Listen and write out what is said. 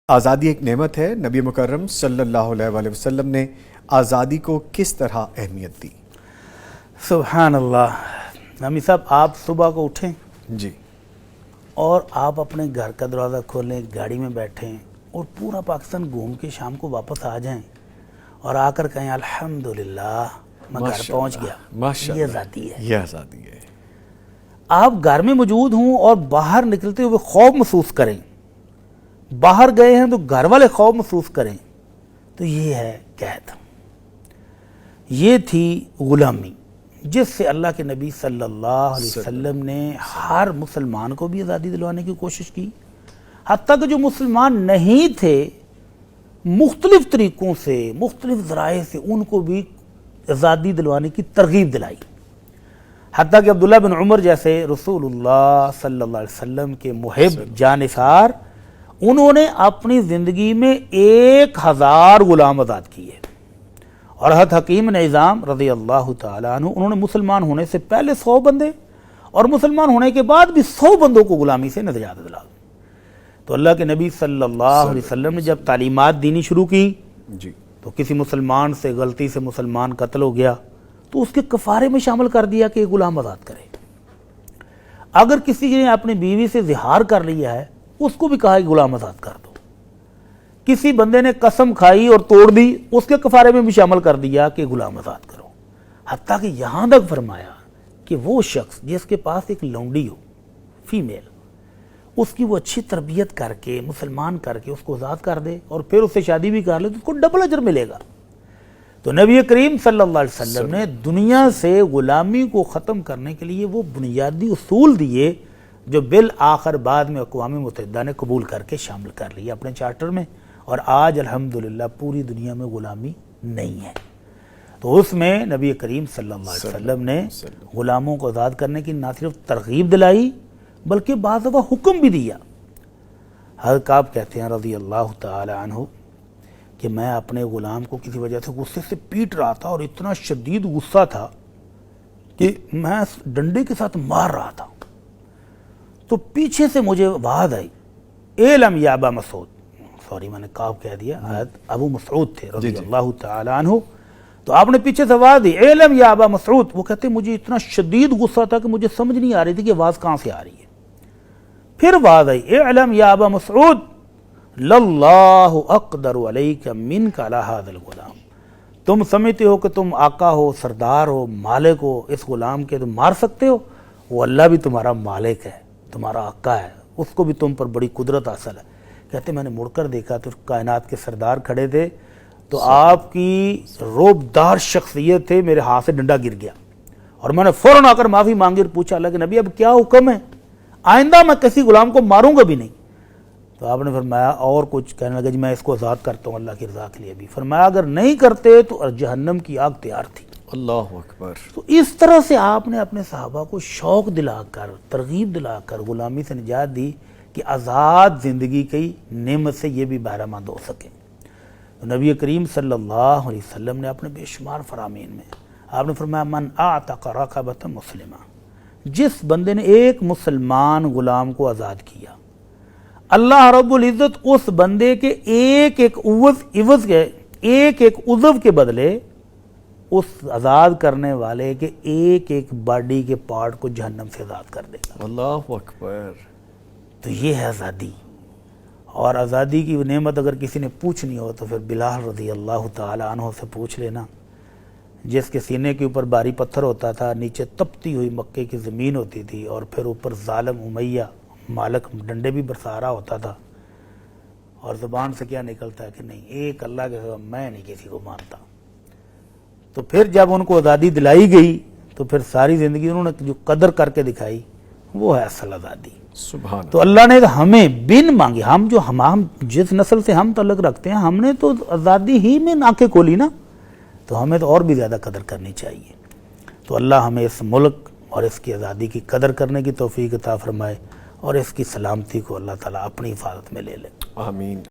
آزادی ایک نعمت ہے۔ نبی مکرم صلی اللہ علیہ وآلہ وسلم نے آزادی کو کس طرح اہمیت دی؟ سبحان اللہ۔ نامی صاحب، آپ صبح کو اٹھیں جی، اور آپ اپنے گھر کا دروازہ کھولیں، گاڑی میں بیٹھیں اور پورا پاکستان گھوم کے شام کو واپس آ جائیں اور آ کر کہیں الحمدللہ میں گھر پہنچ گیا۔ یہ آزادی ہے۔ یہ آزادی ہے۔ آپ گھر میں موجود ہوں اور باہر نکلتے ہوئے خوف محسوس کریں، باہر گئے ہیں تو گھر والے خوف محسوس کریں، تو یہ ہے قید۔ یہ تھی غلامی جس سے اللہ کے نبی صلی اللہ علیہ وسلم نے ہر مسلمان کو بھی آزادی دلوانے کی کوشش کی، حتیٰ کہ جو مسلمان نہیں تھے مختلف طریقوں سے، مختلف ذرائع سے ان کو بھی آزادی دلوانے کی ترغیب دلائی۔ حتیٰ کہ عبداللہ بن عمر جیسے رسول اللہ صلی اللہ علیہ وسلم کے محب جانثار، انہوں نے اپنی زندگی میں 1000 غلام آزاد کیے، اور حضرت حکیم نظام رضی اللہ تعالیٰ عنہ انہوں نے مسلمان ہونے سے پہلے 100 بندے اور مسلمان ہونے کے بعد بھی 100 بندوں کو غلامی سے نجات دلا۔ تو اللہ کے نبی صلی اللہ علیہ وسلم نے جب تعلیمات دینی شروع کی جی، تو کسی مسلمان سے غلطی سے مسلمان قتل ہو گیا تو اس کے کفارے میں شامل کر دیا کہ غلام آزاد کرے۔ اگر کسی نے اپنی بیوی سے زہار کر لیا ہے اس کو بھی کہا کہ غلام آزاد کر دو۔ کسی بندے نے قسم کھائی اور توڑ دی، اس کے کفارے میں بھی شامل کر دیا کہ غلام آزاد کرو۔ حتیٰ کہ یہاں تک فرمایا کہ وہ شخص جس کے پاس ایک لونڈی ہو، فیمیل، اس کی وہ اچھی تربیت کر کے مسلمان کر کے اس کو آزاد کر دے اور پھر اس سے شادی بھی کر لے تو اس کو ڈبل اجر ملے گا۔ تو نبی کریم صلی اللہ علیہ وسلم نے دنیا سے غلامی کو ختم کرنے کے لیے وہ بنیادی اصول دیے جو بالآخر بعد میں اقوام متحدہ نے قبول کر کے شامل کر لیا اپنے چارٹر میں، اور آج الحمدللہ پوری دنیا میں غلامی نہیں ہے۔ تو اس میں نبی کریم صلی اللہ علیہ وسلم نے غلاموں کو آزاد کرنے کی نہ صرف ترغیب دلائی بلکہ بعض دفعہ حکم بھی دیا۔ حضرت کعب کہتے ہیں رضی اللہ تعالی عنہ کہ میں اپنے غلام کو کسی وجہ سے غصے سے پیٹ رہا تھا اور اتنا شدید غصہ تھا کہ میں ڈنڈے کے ساتھ مار رہا تھا، تو پیچھے سے مجھے آواز آئی، اعلم یا ابا مسعود، سوری میں نے کعب کہہ دیا، حضرت ابو مسعود تھے رضی اللہ تعالی عنہ، تو آپ نے پیچھے سے آواز دی اعلم یا ابا مسعود۔ وہ کہتے مجھے اتنا شدید غصہ تھا کہ مجھے سمجھ نہیں آ رہی تھی کہ آواز کہاں سے آ رہی ہے۔ پھر آواز آئی اعلم یا ابا مسعود للہ اقدر علیک منک علی ھذا الغلام، تم سمجھتے ہو کہ تم آقا ہو، سردار ہو، مالک ہو، اس غلام کے تم مار سکتے ہو؟ وہ اللہ بھی تمہارا مالک ہے، تمہارا آقا ہے، اس کو بھی تم پر بڑی قدرت حاصل ہے۔ کہتے میں نے مڑ کر دیکھا تو کائنات کے سردار کھڑے تھے، تو آپ کی روبدار شخصیت تھے، میرے ہاتھ سے ڈنڈا گر گیا اور میں نے فوراً آ کر معافی مانگی اور پوچھا اللہ کے نبی اب کیا حکم ہے؟ آئندہ میں کسی غلام کو ماروں گا بھی نہیں۔ تو آپ نے فرمایا اور کچھ کہنے لگا جی میں اس کو آزاد کرتا ہوں اللہ کی رضا کے لیے بھی۔ فرمایا اگر نہیں کرتے تو جہنم کی آگ تیار تھی۔ اللہ اکبر۔ تو اس طرح سے آپ نے اپنے صحابہ کو شوق دلا کر، ترغیب دلا کر غلامی سے نجات دی کہ آزاد زندگی کی نعمت سے یہ بھی بہرہ مند ہو سکیں۔ تو نبی کریم صلی اللہ علیہ وسلم نے اپنے بے شمار فرامین میں آپ نے فرمایا من اعتق رقبۃ مسلمہ، جس بندے نے ایک مسلمان غلام کو آزاد کیا، اللہ رب العزت اس بندے کے ایک ایک عضو کے بدلے اس آزاد کرنے والے کے ایک ایک باڈی کے پارٹ کو جہنم سے آزاد کر دے گا۔ اللہ اکبر۔ تو یہ ہے آزادی، اور آزادی کی نعمت اگر کسی نے پوچھنی ہو تو پھر بلال رضی اللہ تعالی عنہ سے پوچھ لینا، جس کے سینے کے اوپر بھاری پتھر ہوتا تھا، نیچے تپتی ہوئی مکے کی زمین ہوتی تھی اور پھر اوپر ظالم امیہ مالک ڈنڈے بھی برسا رہا ہوتا تھا، اور زبان سے کیا نکلتا ہے کہ نہیں ایک اللہ کے سوا میں نہیں کسی کو مانتا۔ تو پھر جب ان کو آزادی دلائی گئی تو پھر ساری زندگی انہوں نے جو قدر کر کے دکھائی وہ ہے اصل آزادی۔ سبحان۔ تو اللہ نے ہمیں بن مانگی، ہم جس نسل سے ہم تعلق رکھتے ہیں، ہم نے تو آزادی ہی میں آنکھیں کھولی نا، تو ہمیں تو اور بھی زیادہ قدر کرنی چاہیے۔ تو اللہ ہمیں اس ملک اور اس کی آزادی کی قدر کرنے کی توفیق عطا فرمائے، اور اس کی سلامتی کو اللہ تعالیٰ اپنی حفاظت میں لے لے۔ آمین۔